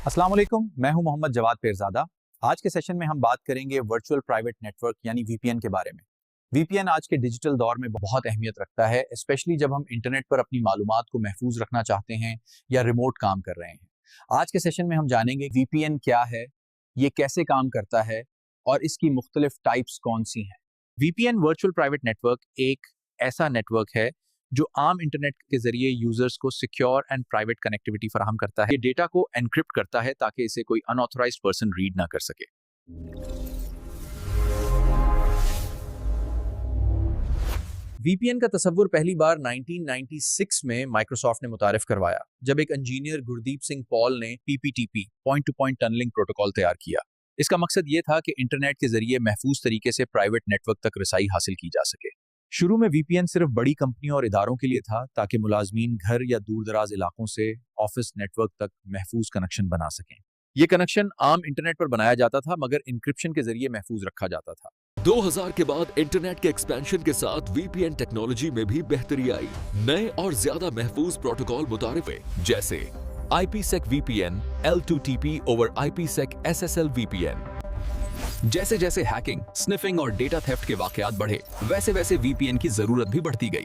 अस्सलाम वालेकुम, मैं हूं मोहम्मद जवाद पीरज़ादा। आज के सेशन में हम बात करेंगे वर्चुअल प्राइवेट नेटवर्क यानी वीपीएन के बारे में। वीपीएन आज के डिजिटल दौर में बहुत अहमियत रखता है, स्पेशली जब हम इंटरनेट पर अपनी मालूमात को महफूज रखना चाहते हैं या रिमोट काम कर रहे हैं। आज के सेशन में हम जानेंगे वीपीएन क्या है, ये कैसे काम करता है और इसकी मुख्तलिफ टाइप्स कौन सी हैं। वीपीएन वर्चुअल प्राइवेट नेटवर्क एक ऐसा नेटवर्क है जो आम इंटरनेट के जरिए यूजर्स को सिक्योर एंड प्राइवेट कनेक्टिविटी फराहम करता है। ये डेटा को एनक्रिप्ट करता है ताकि इसे कोई अनऑथराइज्ड पर्सन रीड ना कर सके। वीपीएन का तस्वुर पहली बार 1996 में माइक्रोसॉफ्ट ने मुतारिफ करवाया, जब एक इंजीनियर गुरदीप सिंह पॉल ने PPTP point to point tunneling protocol तैयार किया। इसका मकसद ये था कि इंटरनेट के जरिए महफूज तरीके से प्राइवेट नेटवर्क तक रसाई हासिल की जा सके। शुरू में वीपीएन सिर्फ बड़ी कंपनियों और इदारों के लिए था ताकि मुलाजमीन घर या दूर दराज इलाकों से ऑफिस नेटवर्क तक महफूज कनेक्शन बना सकें। ये कनेक्शन आम इंटरनेट पर बनाया जाता था मगर इंक्रिप्शन के जरिए महफूज रखा जाता था। 2000 के बाद इंटरनेट के एक्सपेंशन के साथ वीपीएन टेक्नोलॉजी में भी बेहतरी आई। नए और ज्यादा महफूज प्रोटोकॉल मुतारिफ हुए, जैसे IPsec VPN, L2TP over IPsec SSL VPN। जैसे जैसे हैकिंग, स्निफिंग और डेटा थेफ्ट के वाकयात बढ़े, वैसे वैसे वीपीएन की जरूरत भी बढ़ती गई।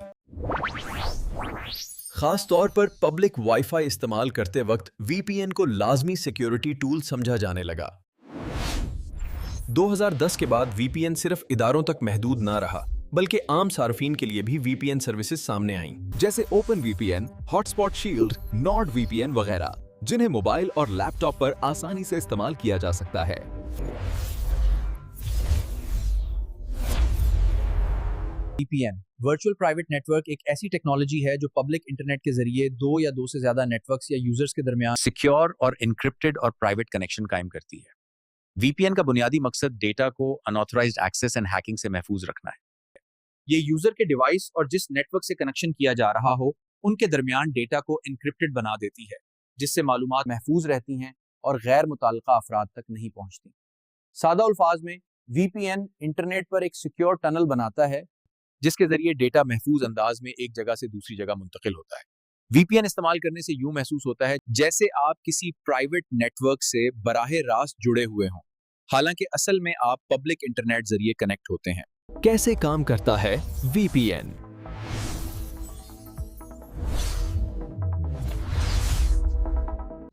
खास तौर पर पब्लिक वाईफाई इस्तेमाल करते वक्त वीपीएन को लाजमी सिक्योरिटी टूल समझा जाने लगा। 2010 के बाद वीपीएन सिर्फ इदारों तक महदूद ना रहा, बल्कि आम सार्फिन के लिए भी वीपीएन सर्विसेज सामने आईं, जैसे open VPN, hotspot shield, Nord VPN वगैरह, जिन्हें मोबाइल और लैपटॉप पर आसानी से इस्तेमाल किया जा सकता है। वीपीएन वर्चुअल प्राइवेट नेटवर्क एक ऐसी टेक्नोलॉजी है जो पब्लिक इंटरनेट के जरिए दो या दो से ज्यादा नेटवर्क्स या यूजर्स के दरमियान सिक्योर और इनक्रिप्टेड और प्राइवेट कनेक्शन कायम करती है। वीपीएन का बुनियादी मकसद डेटा को अनऑथराइज्ड एक्सेस एंड हैकिंग से महफूज रखना है। ये यूजर के डिवाइस और जिस नेटवर्क से कनेक्शन किया जा रहा हो उनके दरमियान डेटा को इनक्रिप्टेड बना देती है, जिससे मालूमात महफूज रहती हैं और गैर मुताल्लिका अफराद तक नहीं पहुंचती। सादा अल्फाज में वीपीएन इंटरनेट पर एक सिक्योर टनल बनाता है जिसके जरिए डेटा महफूज अंदाज में एक जगह से दूसरी जगह मुंतकिल होता है। वीपीएन इस्तेमाल करने से यूं महसूस होता है जैसे आप किसी प्राइवेट नेटवर्क से बराहे रास्त जुड़े हुए हों, हालांकि असल में आप पब्लिक इंटरनेट जरिए कनेक्ट होते हैं। कैसे काम करता है वीपीएन?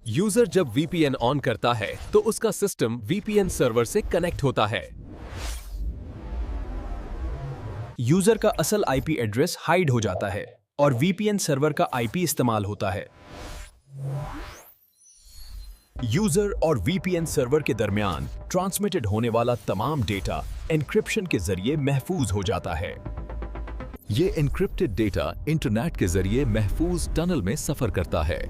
यूजर जब वीपीएन ऑन करता है तो उसका सिस्टम वीपीएन सर्वर से कनेक्ट होता है। यूजर का असल आईपी एड्रेस हाइड हो जाता है और वीपीएन सर्वर का आईपी इस्तेमाल होता है। यूजर और वीपीएन सर्वर के दरमियान ट्रांसमिटेड होने वाला तमाम डेटा एन्क्रिप्शन के जरिए महफूज हो जाता है। ये एन्क्रिप्टेड डेटा इंटरनेट के जरिए महफूज टनल में सफर करता है।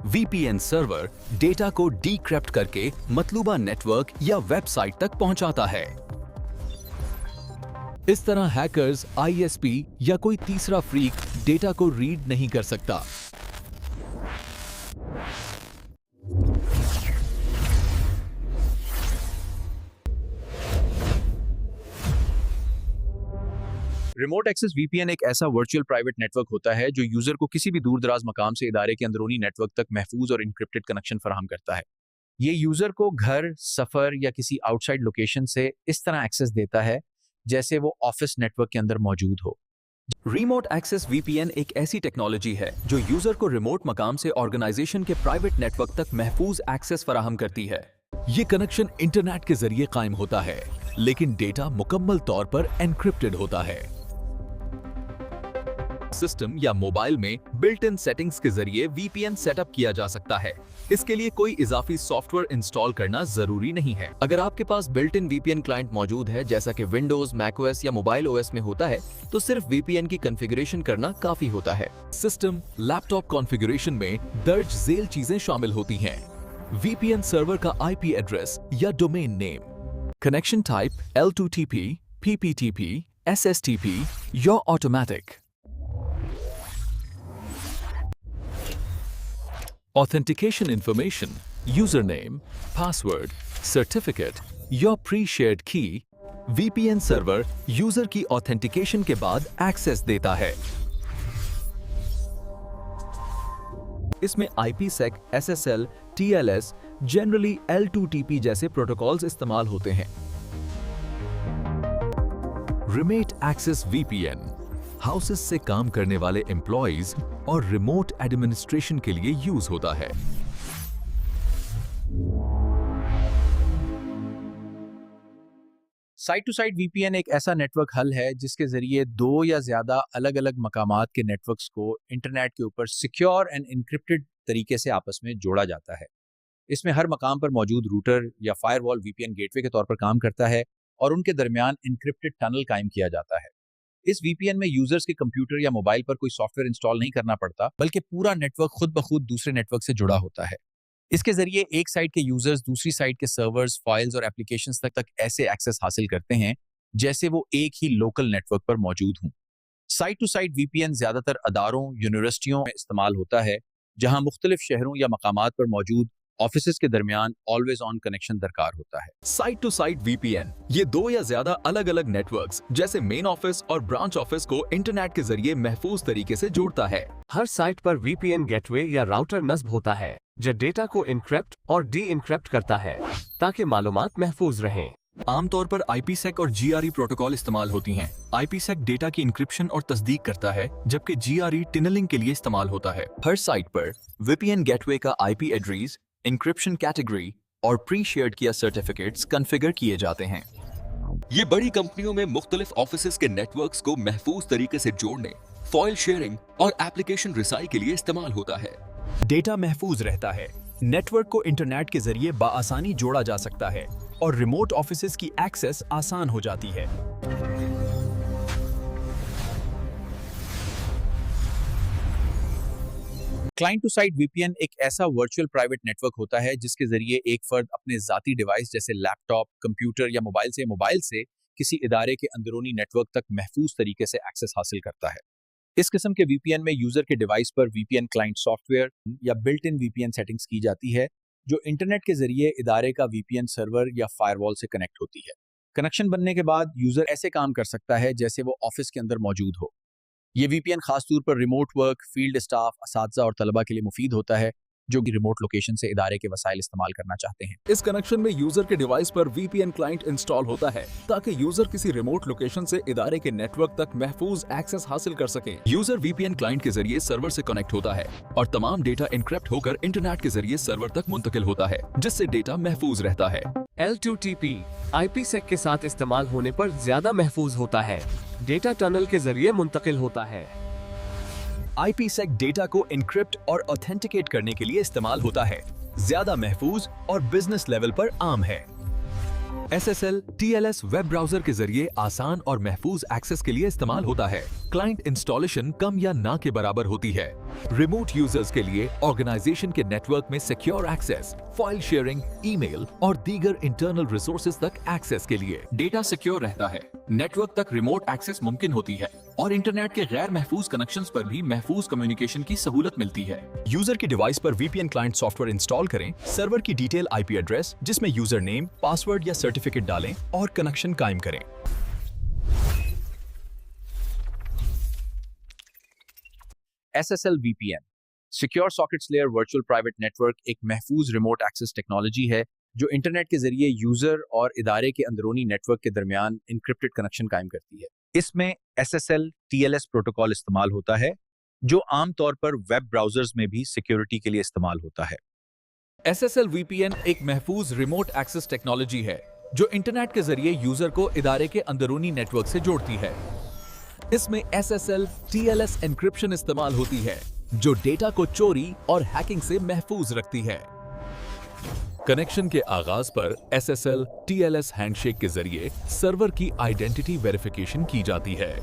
वीपीएन सर्वर डेटा को डीक्रिप्ट करके मतलूबा नेटवर्क या वेबसाइट तक पहुंचाता है। इस तरह हैकर्स, आईएसपी या कोई तीसरा फ्रीक डेटा को रीड नहीं कर सकता। रिमोट एक्सेस वीपीएन एक ऐसा वर्चुअल प्राइवेट नेटवर्क होता है जो यूजर को किसी भी दूर दराज मकाम से इदारे के अंदरूनी नेटवर्क तक महफूज और इनक्रिप्टेड कनेक्शन फराहम करता है। ये यूजर को घर, सफर या किसी आउटसाइड लोकेशन से इस तरह एक्सेस देता है जैसे वो ऑफिस नेटवर्क के अंदर मौजूद हो। रिमोट एक्सेस वीपीएन एक ऐसी टेक्नोलॉजी है जो यूजर को रिमोट मकाम से ऑर्गेनाइजेशन के प्राइवेट नेटवर्क तक महफूज एक्सेस फराहम करती है। ये कनेक्शन इंटरनेट के जरिए कायम होता है, लेकिन डेटा मुकम्मल तौर पर एन्क्रिप्टेड होता है। सिस्टम या मोबाइल में बिल्ट इन सेटिंग्स के जरिए वीपीएन सेटअप किया जा सकता है। इसके लिए कोई इजाफी सॉफ्टवेयर इंस्टॉल करना जरूरी नहीं है। अगर आपके पास बिल्ट इन वीपीएन क्लाइंट मौजूद है, जैसा कि विंडोज, मैकओएस या मोबाइल ओएस में होता है, तो सिर्फ वीपीएन की कॉन्फ़िगरेशन करना काफी होता है। सिस्टम, लैपटॉप कॉन्फ़िगरेशन में दर्ज झेल चीजें शामिल होती हैं। वीपीएन सर्वर का आईपी एड्रेस या domain name, connection type L2TP, PPTP, SSTP या automatic, authentication information, username, password, certificate, your pre-shared key, VPN server user की ऑथेंटिकेशन के बाद एक्सेस देता है। इसमें IPsec, SSL, TLS, generally L2TP जैसे प्रोटोकॉल्स इस्तेमाल होते हैं। रिमोट एक्सेस VPN हाउसेस से काम करने वाले एम्प्लॉइज और रिमोट एडमिनिस्ट्रेशन के लिए यूज होता है। साइट टू साइट VPN एक ऐसा नेटवर्क हल है जिसके जरिए दो या ज्यादा अलग अलग मकामात के नेटवर्क्स को इंटरनेट के ऊपर सिक्योर एंड इनक्रिप्टेड तरीके से आपस में जोड़ा जाता है। इसमें हर मकाम पर मौजूद रूटर या फायरवॉल VPN गेटवे के तौर पर काम करता है और उनके दरमियान इनक्रिप्टेड टनल कायम किया जाता है। इस VPN में यूजर्स के कंप्यूटर या मोबाइल पर कोई सॉफ्टवेयर इंस्टॉल नहीं करना पड़ता, बल्कि पूरा नेटवर्क खुद ब खुद दूसरे नेटवर्क से जुड़ा होता है। इसके जरिए एक साइट के यूजर्स दूसरी साइट के सर्वर्स, फाइल्स और एप्लीकेशंस तक ऐसे एक्सेस हासिल करते हैं जैसे वो एक ही लोकल नेटवर्क पर मौजूद हों। साइट टू साइट VPN ज्यादातर अदारों, यूनिवर्सिटियों में इस्तेमाल होता है, जहां मुख्तलिफ शहरों या मकामात पर मौजूद ऑफिसेज के दरमियान ऑलवेज ऑन कनेक्शन दरकार होता है। साइट टू साइट VPN ये दो या ज्यादा अलग अलग नेटवर्क्स जैसे मेन ऑफिस और ब्रांच ऑफिस को इंटरनेट के जरिए महफूज तरीके से जोड़ता है। हर साइट पर VPN गेटवे या राउटर नस्ब होता है जो डेटा को इनक्रिप्ट और डी इनक्रिप्ट करता है ताकि मालूमात महफूज रहें। आमतौर पर IPsec और GRE प्रोटोकॉल इस्तेमाल होती हैं। IPsec डेटा की इंक्रिप्शन और तस्दीक करता है, जबकि GRE टनलिंग के लिए इस्तेमाल होता है। हर साइट पर VPN गेटवे का IP एड्रेस, इंक्रिप्शन कैटेगरी और प्री शेयर्ड किया सर्टिफिकेट्स कॉन्फ़िगर किए जाते हैं। ये बड़ी कंपनियों में मुख्तलिफ ऑफिसेज के नेटवर्क्स को महफूज तरीके से जोड़ने, फाइल शेयरिंग और एप्लीकेशन रिसाई के लिए इस्तेमाल होता है। डेटा महफूज रहता है, नेटवर्क को इंटरनेट के जरिए बाआसानी जोड़ा जा सकता है और रिमोट ऑफिसेज की एक्सेस आसान हो जाती है। क्लाइंट टू साइट VPN एक ऐसा वर्चुअल प्राइवेट नेटवर्क होता है जिसके जरिए एक फर्द अपने जाती डिवाइस जैसे लैपटॉप, कंप्यूटर या मोबाइल से किसी इदारे के अंदरूनी नेटवर्क तक महफूज तरीके से एक्सेस हासिल करता है। इस किस्म के VPN में यूजर के डिवाइस पर VPN क्लाइंट सॉफ्टवेयर या बिल्ट इन VPN सेटिंग्स की जाती है जो इंटरनेट के जरिए इदारे का VPN सर्वर या फायरवॉल से कनेक्ट होती है। कनेक्शन बनने के बाद यूजर ऐसे काम कर सकता है जैसे वो ऑफिस के अंदर मौजूद हो। ये VPN खासतौर पर रिमोट वर्क, फील्ड स्टाफ, असातिज़ा और तलबा के लिए मुफीद होता है जो कि रिमोट लोकेशन से इदारे के वसाइल इस्तेमाल करना चाहते हैं। इस कनेक्शन में यूजर के डिवाइस पर VPN क्लाइंट इंस्टॉल होता है ताकि यूजर किसी रिमोट लोकेशन से इदारे के नेटवर्क तक महफूज एक्सेस हासिल कर सके। यूजर VPN क्लाइंट के जरिए सर्वर से कनेक्ट होता है और तमाम डेटा इनक्रिप्ट होकर इंटरनेट के जरिए सर्वर तक मुंतकिल होता है, जिससे डेटा महफूज रहता है। L2TP IPsec के साथ इस्तेमाल होने पर ज्यादा महफूज होता है, डेटा टनल के जरिए मुंतकिल होता है। IPsec डेटा को इनक्रिप्ट और ऑथेंटिकेट करने के लिए इस्तेमाल होता है, ज्यादा महफूज और बिजनेस लेवल पर आम है। SSL, TLS वेब ब्राउजर के जरिए आसान और महफूज एक्सेस के लिए इस्तेमाल होता है। क्लाइंट इंस्टॉलेशन कम या ना के बराबर होती है। रिमोट यूजर्स के लिए ऑर्गेनाइजेशन के नेटवर्क में secure access, file sharing, email और दीगर इंटरनल रिसोर्सेज तक एक्सेस के लिए डेटा सिक्योर रहता है। नेटवर्क तक रिमोट एक्सेस मुमकिन होती है और इंटरनेट के गैर महफूज कनेक्शंस पर भी महफूज कम्युनिकेशन की सहूलत मिलती है। यूजर की डिवाइस पर VPN क्लाइंट सॉफ्टवेयर इंस्टॉल करें, सर्वर की डिटेल IP एड्रेस जिसमें यूजर नेम, पासवर्ड या सर्टिफिकेट डालें और कनेक्शन कायम करें। SSL VPN secure sockets layer virtual private network एक महफूज रिमोट एक्सेस टेक्नोलॉजी है जो इंटरनेट के जरिए यूजर और इदारे के अंदरूनी नेटवर्क के दरमियान इनक्रिप्टेड कनेक्शन कायम करती है। इसमें SSL TLS प्रोटोकॉल इस्तेमाल होता है जो आमतौर पर वेब ब्राउजर्स में भी सिक्योरिटी के लिए इस्तेमाल होता है। SSL VPN एक महफूज रिमोट एक्सेस टेक्नोलॉजी है जो इंटरनेट के जरिए यूजर को इदारे के अंदरूनी नेटवर्क से जोड़ती है। इसमें SSL TLS एन्क्रिप्शन इस्तेमाल होती है जो डेटा को चोरी और हैकिंग से महफूज रखती है। कनेक्शन के आगाज पर SSL TLS हैंडशेक के जरिए सर्वर की आइडेंटिटी वेरिफिकेशन की जाती है।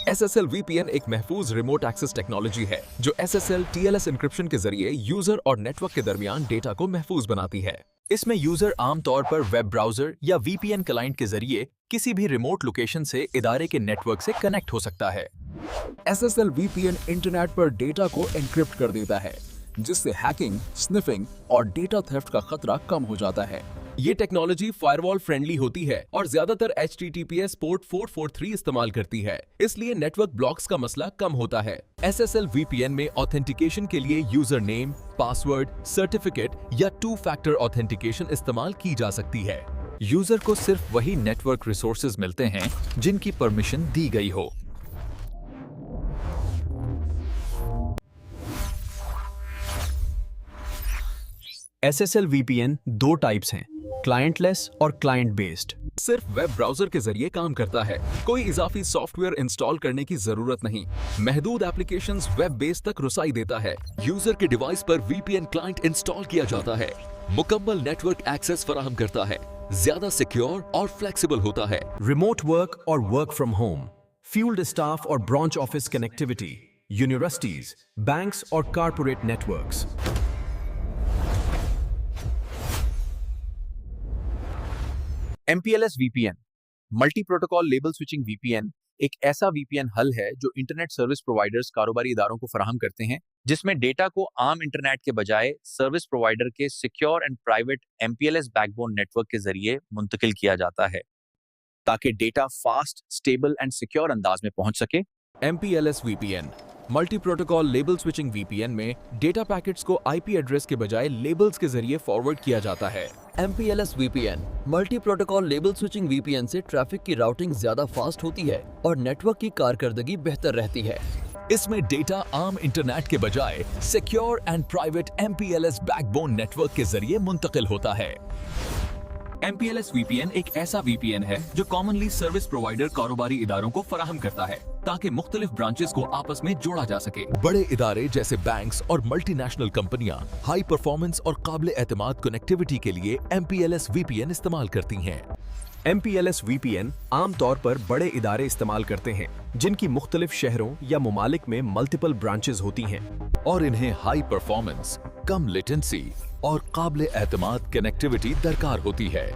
SSL VPN एक महफूज रिमोट एक्सेस टेक्नोलॉजी है जो SSL TLS एन्क्रिप्शन के जरिए यूजर और नेटवर्क के दरमियान डेटा को महफूज बनाती है। इसमें यूजर आमतौर पर वेब ब्राउजर या VPN क्लाइंट के जरिए किसी भी रिमोट लोकेशन से इदारे के नेटवर्क से कनेक्ट हो सकता है। SSL VPN इंटरनेट पर डेटा को एन्क्रिप्ट कर देता है जिससे हैकिंग, स्निफिंग और डेटा थेफ्ट का खतरा कम हो जाता है। ये टेक्नोलॉजी फायरवॉल फ्रेंडली होती है और ज्यादातर HTTPS पोर्ट 443 इस्तेमाल करती है, इसलिए नेटवर्क ब्लॉक्स का मसला कम होता है। SSL VPN में ऑथेंटिकेशन के लिए यूजर नेम, पासवर्ड, सर्टिफिकेट या 2 फैक्टर ऑथेंटिकेशन इस्तेमाल की जा सकती है। यूजर को सिर्फ वही नेटवर्क रिसोर्सेज मिलते हैं जिनकी परमिशन दी गई हो। SSL VPN 2 टाइप्स हैं, क्लाइंटलेस और क्लाइंट बेस्ड। सिर्फ वेब ब्राउजर के जरिए काम करता है, कोई इजाफी सॉफ्टवेयर इंस्टॉल करने की जरूरत नहीं। महदूद एप्लीकेशंस वेब बेस तक रुसाई देता है। यूजर के डिवाइस पर VPN क्लाइंट इंस्टॉल किया जाता है, मुकम्मल नेटवर्क एक्सेस फराहम करता है, ज्यादा सिक्योर और फ्लेक्सिबल होता है। रिमोट वर्क और work from home, field staff और branch office connectivity, universities, banks और corporate networks. MPLS VPN multi protocol label switching VPN एक ऐसा VPN हल है जो इंटरनेट सर्विस प्रोवाइडर्स कारोबारी इदारों को फराहम करते हैं, जिसमें डेटा को आम इंटरनेट के बजाय सर्विस प्रोवाइडर के secure and private MPLS backbone network के जरिए मुंतकिल किया जाता है ताकि data fast, stable and secure अंदाज में पहुंच सके। MPLS VPN multi protocol label switching VPN में डेटा पैकेट्स को IP एड्रेस के बजाय लेबल्स के जरिए फॉरवर्ड किया जाता है। MPLS VPN multi protocol label switching VPN से ट्रैफिक की राउटिंग ज्यादा फास्ट होती है और नेटवर्क की कारकर्दगी बेहतर रहती है। इसमें डेटा आम इंटरनेट के बजाय secure and private MPLS backbone network के जरिए मुंतकिल होता है। MPLS VPN एक ऐसा VPN है जो कॉमनली सर्विस प्रोवाइडर कारोबारी इदारों को फराहम करता है ताकि मुख्तलिफ ब्रांचेस को आपस में जोड़ा जा सके। बड़े इदारे जैसे बैंक्स और मल्टीनेशनल कंपनियां हाई परफॉर्मेंस और काबिल एतमाद कनेक्टिविटी के लिए MPLS VPN इस्तेमाल करती हैं। MPLS VPN आमतौर पर बड़े इदारे इस्तेमाल करते हैं जिनकी मुख्तलिफ शहरों या मुमालिक में मल्टीपल ब्रांचेस होती हैं और इन्हें हाई परफॉर्मेंस, कम लेटेंसी और काबिल एतमाद कनेक्टिविटी दरकार होती है।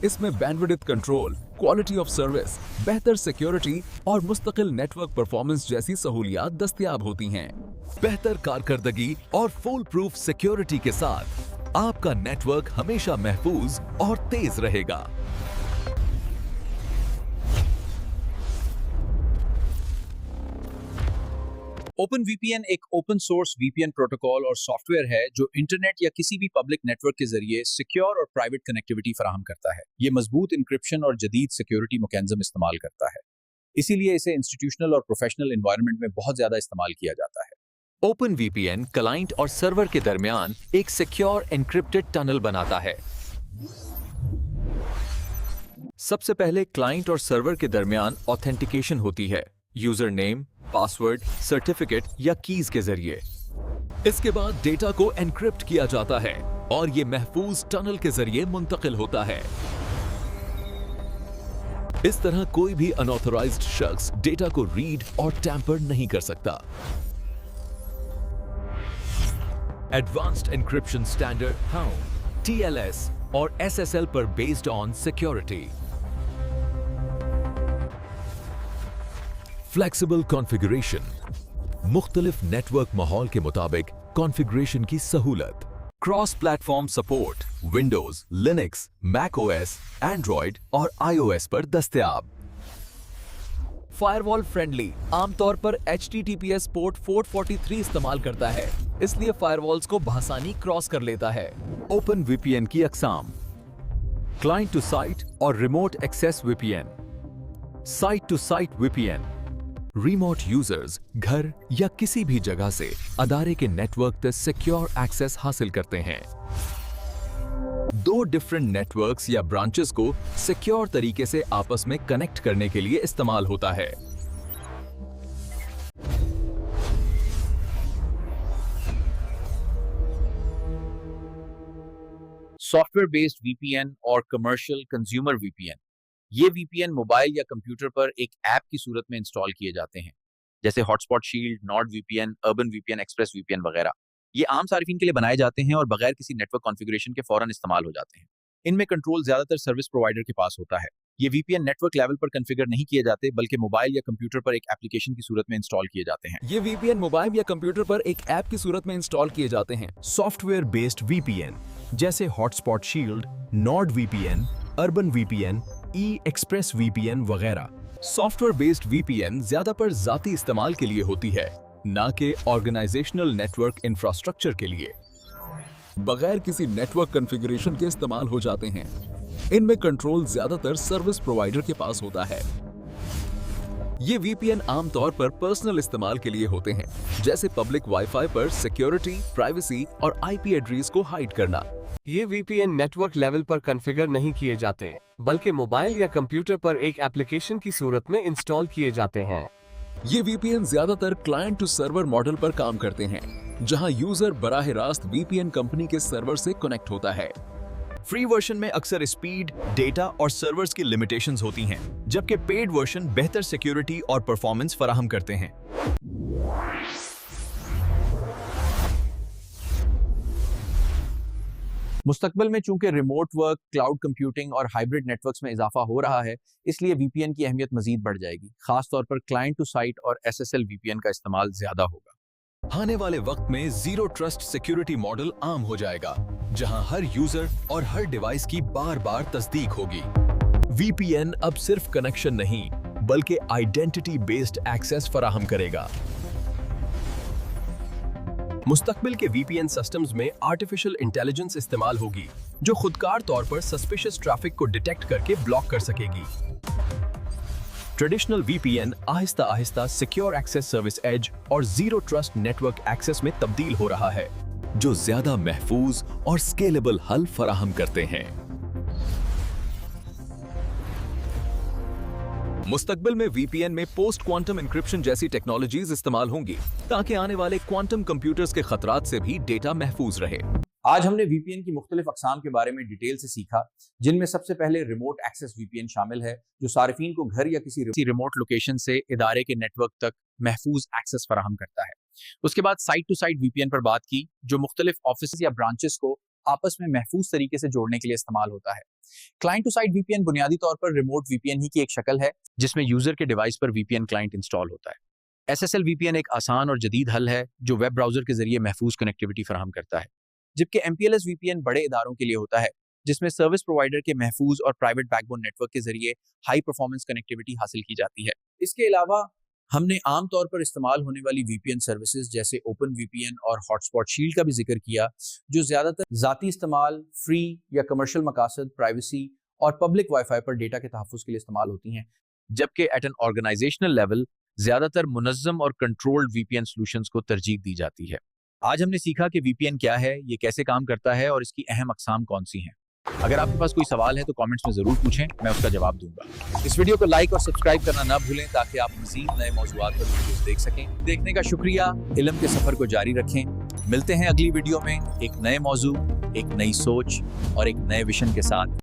इसमें bandwidth control, quality of service, बेहतर सिक्योरिटी और मुस्तकिल नेटवर्क परफॉर्मेंस जैसी सहूलियात दस्तयाब होती हैं। बेहतर कारकर्दगी और फुल प्रूफ सिक्योरिटी के साथ आपका नेटवर्क हमेशा महफूज और तेज रहेगा। OpenVPN एक ओपन सोर्स VPN प्रोटोकॉल और सॉफ्टवेयर है जो इंटरनेट या किसी भी पब्लिक नेटवर्क के जरिए सिक्योर और प्राइवेट कनेक्टिविटी फराहम करता है। ये मजबूत इंक्रिप्शन और जदीद सिक्योरिटी मैकेनिज्म इस्तेमाल करता है, इसीलिए इसे इंस्टीट्यूशनल और प्रोफेशनल एनवायरनमेंट में बहुत ज्यादा इस्तेमाल किया जाता है। OpenVPN क्लाइंट और सर्वर के दरमियान एक सिक्योर एन्क्रिप्टेड टनल बनाता है। सबसे पहले क्लाइंट और सर्वर के दरमियान ऑथेंटिकेशन होती है, यूजर नेम, पासवर्ड, सर्टिफिकेट या कीज के जरिए। इसके बाद डेटा को एन्क्रिप्ट किया जाता है और ये महफूज टनल के जरिए मुंतकिल होता है। इस तरह कोई भी अनऑथराइज्ड शख्स डेटा को रीड और टैंपर नहीं कर सकता। Advanced encryption standard how TLS और SSL पर based on security. Flexible configuration, मुख्तलिफ नेटवर्क माहौल के मुताबिक कॉन्फ़िगरेशन की सहूलत। Cross platform support, Windows, Linux, Mac OS, Android और iOS पर दस्तयाब। फायरवॉल फ्रेंडली, आमतौर पर HTTPS पोर्ट 443 इस्तेमाल करता है, इसलिए फायरवॉल्स को बआसानी क्रॉस कर लेता है। OpenVPN की अक़साम: क्लाइंट टू साइट और remote access VPN। Site to site VPN remote users घर या किसी भी जगह से अदारे के नेटवर्क तक सिक्योर एक्सेस हासिल करते हैं। दो डिफरेंट नेटवर्क्स या ब्रांचेस को सिक्योर तरीके से आपस में कनेक्ट करने के लिए इस्तेमाल होता है। सॉफ्टवेयर बेस्ड VPN और कमर्शियल कंज्यूमर VPN, ये VPN मोबाइल या कंप्यूटर पर एक ऐप की सूरत में इंस्टॉल किए जाते हैं, जैसे hotspot shield, NordVPN, urban VPN, express VPN वगैरह। ये आम सार्फिन के लिए बनाए जाते हैं और बगैर किसी नेटवर्क कॉन्फ़िगरेशन के फौरन इस्तेमाल हो जाते हैं। इनमें कंट्रोल ज्यादातर सर्विस प्रोवाइडर के पास होता है। ये VPN नेटवर्क लेवल पर कॉन्फ़िगर नहीं किए जाते, बल्कि मोबाइल या कंप्यूटर पर एक एप्लीकेशन की सूरत में इंस्टॉल किए जाते हैं। ये VPN मोबाइल या कंप्यूटर पर एक ऐप की सूरत में इंस्टॉल किए जाते हैं। सॉफ्टवेयर बेस्ड VPN जैसे hotspot shield, Nord VPN, urban VPN, express VPN वगैरह। सॉफ्टवेयर बेस्ड VPN ज्यादा पर जाती इस्तेमाल के लिए होती है, ना कि ऑर्गेनाइजेशनल नेटवर्क इंफ्रास्ट्रक्चर के लिए। बगैर किसी नेटवर्क कॉन्फ़िगरेशन के इस्तेमाल हो जाते हैं। इनमें कंट्रोल ज्यादातर सर्विस प्रोवाइडर के पास होता है। ये VPN आमतौर पर पर्सनल इस्तेमाल के लिए होते हैं, जैसे पब्लिक वाईफाई पर सिक्योरिटी, प्राइवेसी और IP एड्रेस को हाइड करना। ये VPN नेटवर्क लेवल पर कॉन्फ़िगर नहीं किए जाते, बल्कि मोबाइल या कंप्यूटर पर एक एप्लीकेशन की सूरत में इंस्टॉल किए जाते हैं। ये VPN ज्यादातर क्लाइंट टू सर्वर मॉडल पर काम करते हैं, जहां यूजर बराह रास्त VPN कंपनी के सर्वर से कनेक्ट होता है। फ्री वर्जन में अक्सर स्पीड, डेटा और सर्वर्स की लिमिटेशंस होती हैं, जबकि पेड वर्जन बेहतर सिक्योरिटी और परफॉर्मेंस फराहम करते हैं। मुस्तकबिल में चूंकि रिमोट वर्क, क्लाउड कंप्यूटिंग और हाइब्रिड नेटवर्क्स में इजाफा हो रहा है, इसलिए VPN की अहमियत मजीद बढ़ जाएगी। खास तौर पर क्लाइंट टू साइट और SSL VPN का इस्तेमाल ज्यादा होगा। आने वाले वक्त में जीरो ट्रस्ट सिक्योरिटी मॉडल आम हो जाएगा, जहां हर यूजर और हर डिवाइस की बार-बार तस्दीक होगी। VPN अब सिर्फ कनेक्शन नहीं, बल्कि आइडेंटिटी बेस्ड एक्सेस फराहम करेगा। मुस्तकबिल के VPN सिस्टम्स में आर्टिफिशियल इंटेलिजेंस इस्तेमाल होगी, जो खुदकार तौर पर सस्पिशियस ट्रैफिक को डिटेक्ट करके ब्लॉक कर सकेगी। Traditional VPN Aahista Aahista secure access service as और जीरो ट्रस्ट नेटवर्क एक्सेस में तब्दील हो रहा है, जो ज्यादा महफूज और स्केलेबल हल फराहम करते हैं। मुस्तकबिल में VPN में पोस्ट क्वांटम इंक्रिप्शन जैसी टेक्नोलॉजीज इस्तेमाल होंगी, ताकि आने वाले क्वांटम कंप्यूटर्स के खतरात से भी डेटा महफूज रहे। आज हमने VPN की मुख्तलिफ अकसाम के बारे में डिटेल से सीखा, जिनमें सबसे पहले रिमोट एक्सेस VPN शामिल है, जो सारिफीन को घर या किसी रिमोट लोकेशन से इदारे के नेटवर्क तक महफूज एक्सेस फराहम करता है। उसके बाद साइट टू साइट VPN पर बात की, जो मुख्तलिफ ऑफिस या ब्रांचेस को आपस में महफूज तरीके से जोड़ने के लिए इस्तेमाल होता है। क्लाइंट टू साइट VPN बुनियादी तौर पर रिमोट VPN ही की एक शक्ल है, जिसमें यूजर के डिवाइस पर VPN क्लाइंट इंस्टॉल होता है। SSL VPN एक आसान और जदीद हल है, जो वेब ब्राउजर के जरिए महफूज कनेक्टिविटी फराहम करता है, जबकि MPLS VPN बड़े इदारों के लिए होता है, जिसमें सर्विस प्रोवाइडर के महफूज और प्राइवेट बैकबोन नेटवर्क के जरिए हाई परफॉर्मेंस कनेक्टिविटी हासिल की जाती है। इसके अलावा हमने आम तौर पर इस्तेमाल होने वाली VPN सर्विसेज जैसे ओपन VPN और हॉटस्पॉट शील्ड का भी जिक्र किया, जो ज्यादातर जाती इस्तेमाल, फ्री या कमर्शियल मकासद, प्राइवेसी और पब्लिक वाईफाई पर डेटा के तहफ़्फ़ुज़ के लिए इस्तेमाल होती हैं, जबकि एट एन ऑर्गेनाइजेशनल लेवल ज्यादातर मुनज़्ज़म और कंट्रोल्ड VPN सॉल्यूशंस को तरजीह दी जाती है। आज हमने सीखा कि VPN क्या है, ये कैसे काम करता है और इसकी अहम अक़साम कौन सी हैं। अगर आपके पास कोई सवाल है तो कमेंट्स में ज़रूर पूछें, मैं उसका जवाब दूंगा। इस वीडियो को लाइक और सब्सक्राइब करना ना भूलें, ताकि आप मज़ीद नए मौज़ूआत पर वीडियोस देख सकें। देखने का शुक्रिया। इल्म के सफ़र को जारी रखें। मिलते हैं अगली वीडियो में एक नए मौजू, एक नई सोच और एक नए विजन के साथ।